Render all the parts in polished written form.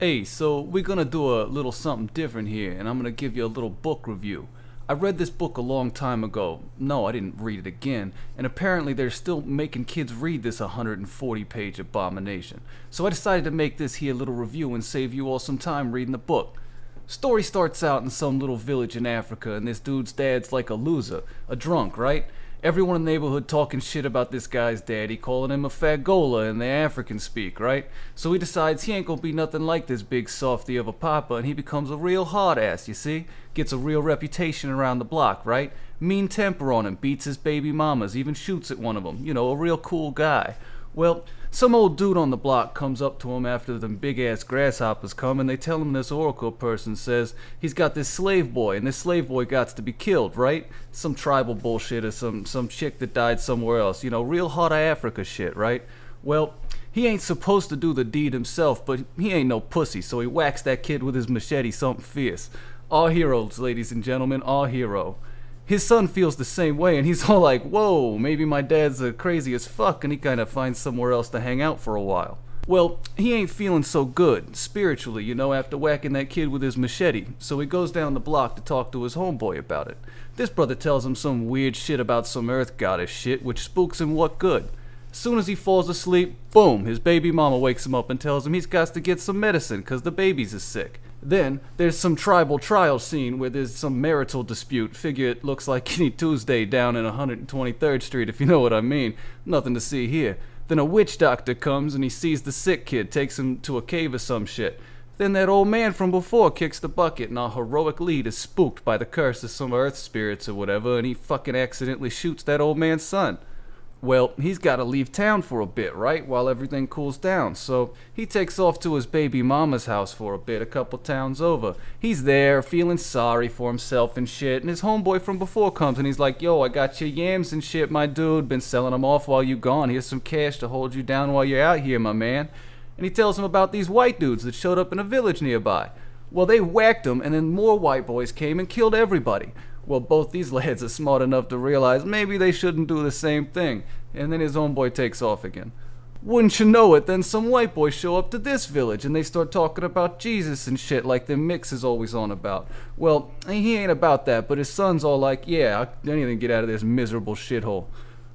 Hey, so we're gonna do a little something different here, and I'm gonna give you a little book review. I read this book a long time ago. No, I didn't read it again, and apparently they're still making kids read this 140-page abomination. So I decided to make this here little review and save you all some time reading the book. Story starts out in some little village in Africa, and this dude's dad's like a loser, a drunk, right? Everyone in the neighborhood talking shit about this guy's daddy, calling him a fagola in the African speak, right? So he decides he ain't gonna be nothing like this big softy of a papa, and he becomes a real hard ass, you see? Gets a real reputation around the block, right? Mean temper on him, beats his baby mamas, even shoots at one of them. You know, a real cool guy. Well, some old dude on the block comes up to him after them big-ass grasshoppers come, and they tell him this oracle person says he's got this slave boy, and this slave boy gots to be killed, right? Some tribal bullshit or some chick that died somewhere else. You know, real heart of Africa shit, right? Well, he ain't supposed to do the deed himself, but he ain't no pussy, so he whacks that kid with his machete something fierce. Our heroes, ladies and gentlemen, our hero. His son feels the same way, and he's all like, whoa, maybe my dad's crazy as fuck, and he kind of finds somewhere else to hang out for a while. Well, he ain't feeling so good, spiritually, you know, after whacking that kid with his machete, so he goes down the block to talk to his homeboy about it. This brother tells him some weird shit about some earth goddess shit, which spooks him what good. As soon as he falls asleep, boom, his baby mama wakes him up and tells him he's got to get some medicine, cause the baby's is sick. Then, there's some tribal trial scene where there's some marital dispute. Figure it looks like any Tuesday down in 123rd Street, if you know what I mean. Nothing to see here. Then a witch doctor comes and he sees the sick kid, takes him to a cave or some shit. Then that old man from before kicks the bucket, and our heroic lead is spooked by the curse of some earth spirits or whatever, and he fucking accidentally shoots that old man's son. Well, he's got to leave town for a bit, right, while everything cools down, so he takes off to his baby mama's house for a bit, a couple towns over. He's there, feeling sorry for himself and shit, and his homeboy from before comes and he's like, yo, I got your yams and shit, my dude, been selling them off while you gone, here's some cash to hold you down while you're out here, my man. And he tells him about these white dudes that showed up in a village nearby. Well, they whacked him, and then more white boys came and killed everybody. Well, both these lads are smart enough to realize maybe they shouldn't do the same thing, and then his homeboy takes off again. Wouldn't you know it, then some white boys show up to this village, and they start talking about Jesus and shit like them Mix is always on about. Well, he ain't about that, but his son's all like, yeah, anything get out of this miserable shithole.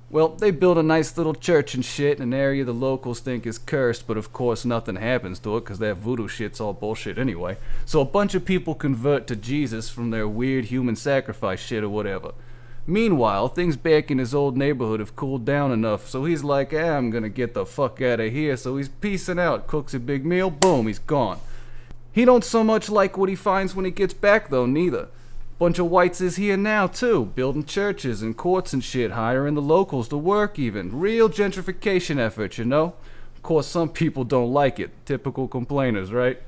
Well, they build a nice little church and shit in an area the locals think is cursed, but of course nothing happens to it because that voodoo shit's all bullshit anyway. So a bunch of people convert to Jesus from their weird human sacrifice shit or whatever. Meanwhile, things back in his old neighborhood have cooled down enough, so he's like, I'm gonna get the fuck out of here, so he's peacing out, cooks a big meal, boom, he's gone. He don't so much like what he finds when he gets back though, neither. Bunch of whites is here now too, building churches and courts and shit, hiring the locals to work even. Real gentrification effort, you know? Of course some people don't like it, typical complainers, right?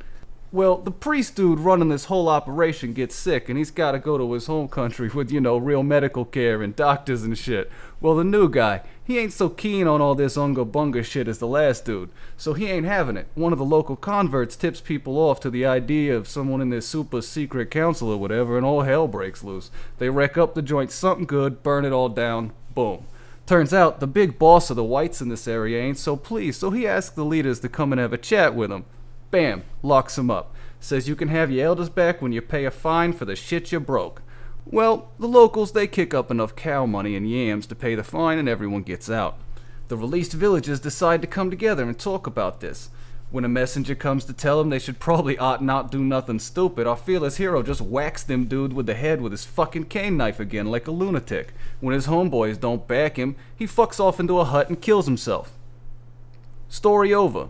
Well, the priest dude running this whole operation gets sick and he's gotta go to his home country with, you know, real medical care and doctors and shit. Well, the new guy, he ain't so keen on all this unga bunga shit as the last dude, so he ain't having it. One of the local converts tips people off to the idea of someone in this super secret council or whatever, and all hell breaks loose. They wreck up the joint something good, burn it all down, boom. Turns out the big boss of the whites in this area ain't so pleased, so he asks the leaders to come and have a chat with him. Bam, locks him up. Says you can have your elders back when you pay a fine for the shit you broke. Well, the locals, they kick up enough cow money and yams to pay the fine and everyone gets out. The released villagers decide to come together and talk about this. When a messenger comes to tell them they should probably ought not do nothing stupid, our fearless hero just whacks them dude with the head with his fucking cane knife again like a lunatic. When his homeboys don't back him, he fucks off into a hut and kills himself. Story over.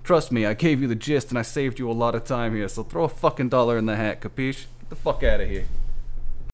Trust me, I gave you the gist and I saved you a lot of time here, so throw a fucking dollar in the hat, capiche? Get the fuck out of here.